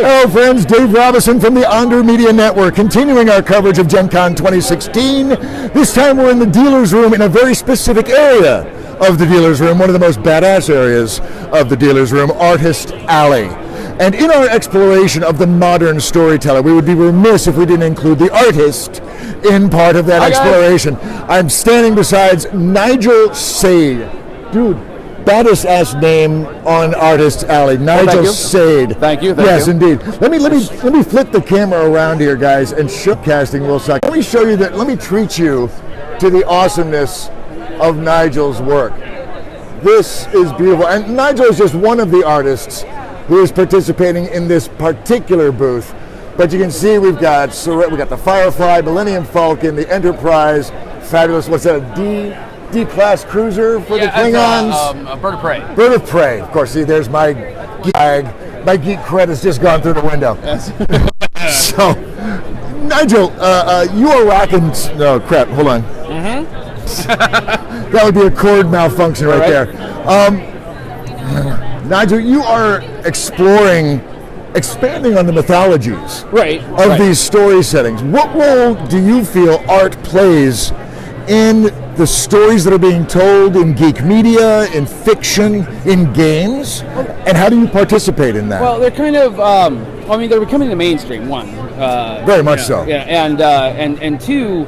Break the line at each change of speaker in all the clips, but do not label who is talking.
Hi.
Hello, friends. Dave Robinson from the Onder Media Network, continuing our coverage of GenCon 2016. This time we're in the dealer's room in a very specific area of the dealer's room, one of the most badass areas of the dealer's room, Artist Alley. And in our exploration of the modern storyteller, we would be remiss if we didn't include the artist in part of that exploration. I'm standing beside Nigel Sade. Dude, baddest ass name on Artist Alley, Nigel Sade.
Thank you.
Yes, indeed. Let me flip the camera around here, guys, and casting will suck. Let me show you that. Let me treat you to the awesomeness of Nigel's work. This is beautiful, and Nigel is just one of the artists who is participating in this particular booth. But you can see we've got the Firefly, Millennium Falcon, the Enterprise, fabulous. What's that? A D-class cruiser for the Klingons?
A bird of prey.
Bird of prey. Of course. See, there's my geek bag. My geek cred has just gone through the window.
Yes.
So, Nigel, you are rocking. No crap. Hold on. That would be a cord malfunction right there. Nigel, you are expanding on the mythologies of these story settings. What role do you feel art plays in the stories that are being told in geek media, in fiction, in games, and how do you participate in that?
Well, they're kind of, they're becoming the mainstream, one.
Very much so.
Yeah, and two,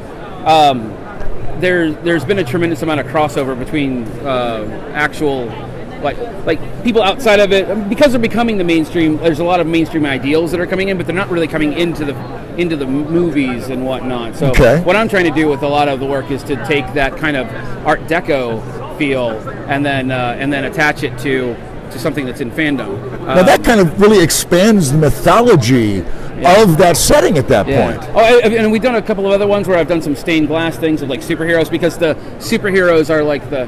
there's been a tremendous amount of crossover between actual like people outside of it, because they're becoming the mainstream. There's a lot of mainstream ideals that are coming in, but they're not really coming into the movies and whatnot. So what I'm trying to do with a lot of the work is to take that kind of Art Deco feel and then attach it to something that's in fandom.
Now that kind of really expands the mythology of that setting at that point.
Oh, and we've done a couple of other ones where I've done some stained glass things of like superheroes, because the superheroes are like the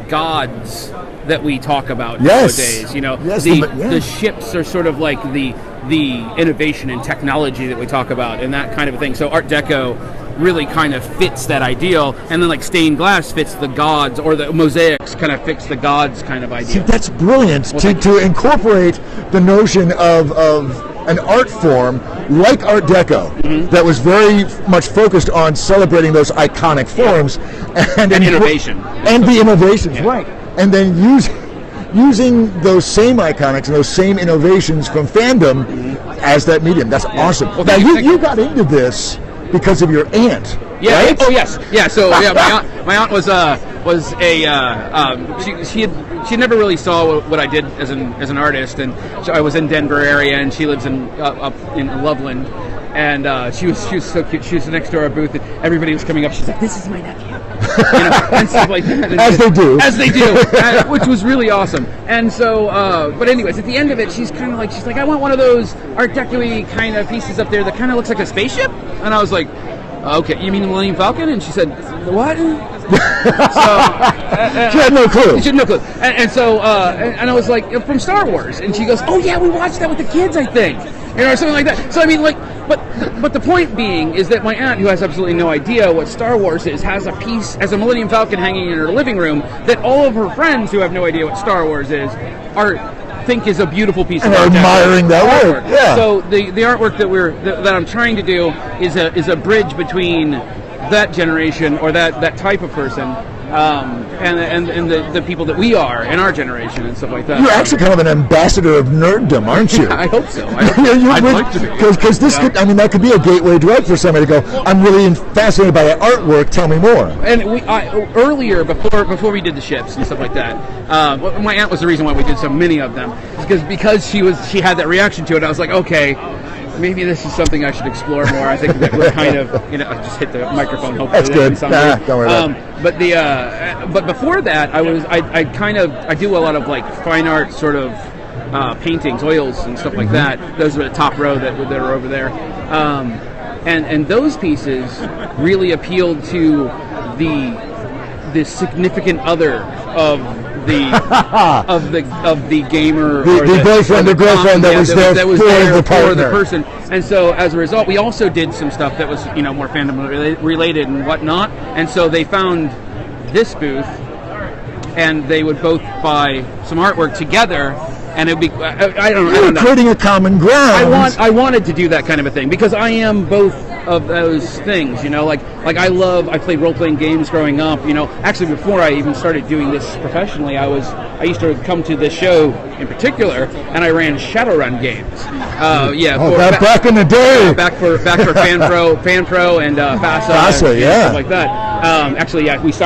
gods that we talk about nowadays. You know, the ships are sort of like the innovation and technology that we talk about and that kind of thing. So Art Deco really kind of fits that ideal, and then like stained glass fits the gods, or the mosaics kind of fits the gods kind of idea.
See, that's brilliant to incorporate the notion of an art form like Art Deco that was very much focused on celebrating those iconic forms and
innovation
and the innovations, and then using those same iconics and those same innovations from fandom as that medium. That's awesome. Well, now you got into this because of your aunt.
Yeah.
Right?
Oh yes. Yeah. So my aunt was she had never really saw what I did as an artist, and so I was in Denver area, and she lives up in Loveland, and she was so cute. She was next to our booth, and everybody was coming up. She's like, "This is my nephew," and stuff like that. And
as they do,
which was really awesome. And so, but anyways, at the end of it, she's like, "I want one of those Art Deco-y kind of pieces up there that kind of looks like a spaceship," and I was like, "Okay, you mean the Millennium Falcon?" And she said, "What?"
She had no clue.
She had no clue. And so, and I was like, "From Star Wars." And she goes, "Oh yeah, we watched that with the kids, I think." Or something like that. So I mean, but the point being is that my aunt, who has absolutely no idea what Star Wars is, has a Millennium Falcon hanging in her living room that all of her friends who have no idea what Star Wars is think is a beautiful piece of art.
Admiring that work. Yeah.
So the artwork that I'm trying to do is a bridge between that generation, or that type of person, and the people that we are in our generation and stuff like that.
You're actually kind of an ambassador of nerddom, aren't you?
I hope so.
I'd like to be. Because this that could be a gateway drug for somebody to go, I'm really fascinated by that artwork, tell me more.
And earlier, before we did the ships and stuff like that, my aunt was the reason why we did so many of them, because she had that reaction to it. I was like, okay, maybe this is something I should explore more. I think that we're kind of, I just hit the microphone. Hopefully
that's good. Don't worry about
it. But before that, I do a lot of like fine art sort of paintings, oils and stuff like that. Those are the top row that are over there, and those pieces really appealed to the significant other of the gamer,
the boyfriend, the girlfriend that was there for the
person. And so as a result, we also did some stuff that was more fandom related and whatnot. And so they found this booth, and they would both buy some artwork together and it'd be I don't know.
Creating a common ground.
I wanted to do that kind of a thing because I am both of those things, you know, like I played role-playing games growing up, you know. Actually, before I even started doing this professionally, I used to come to this show in particular, and I ran Shadowrun games.
Back in the day.
Back for FanPro and FASA, and stuff like that.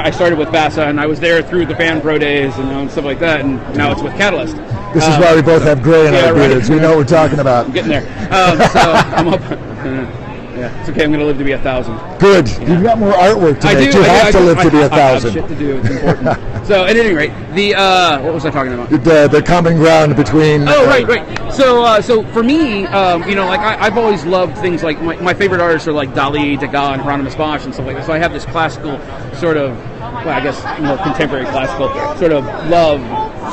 I started with FASA, and I was there through the FanPro days and stuff like that, and now it's with Catalyst.
This is why we both have gray in our beards. We know what we're talking about.
I'm getting there. So I'm up. Yeah, it's okay. I'm going to live to be 1,000.
Good. Yeah. You've got more artwork to make. You have to live to be 1,000.
I have shit to do. It's important. So, at any rate, what was I talking about?
The common ground between.
Oh, right. So for me, you know, like I've always loved things like my favorite artists are like Dali, Degas, and Hieronymus Bosch and stuff like that. So I have this classical sort of, well, I guess more contemporary classical sort of love.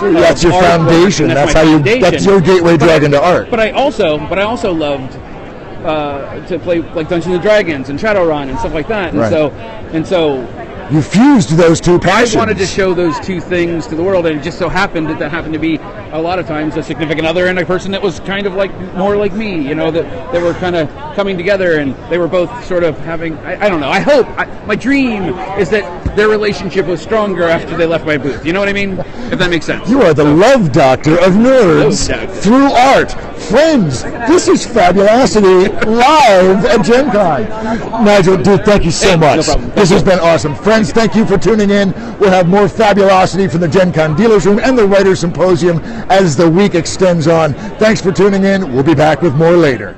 That's your foundation. That's how that's your gateway drug into art.
But I also loved to play like Dungeons and Dragons and Shadowrun and stuff like that, and so
you fused those two passions.
I wanted to show those two things to the world, and it just so happened that happened to be a lot of times a significant other and a person that was kind of like more like me, you know, that they were kind of coming together, and they were both sort of having, I don't know, my dream is that their relationship was stronger after they left my booth. You know what I mean? If that makes sense.
You are the love doctor of nerds through art. Friends, this is Fabulosity live at Gen Con. Nigel, dude, thank you so much. No problem. This has been awesome. Friends, thank you for tuning in. We'll have more Fabulosity from the Gen Con Dealers Room and the Writers Symposium as the week extends on. Thanks for tuning in. We'll be back with more later.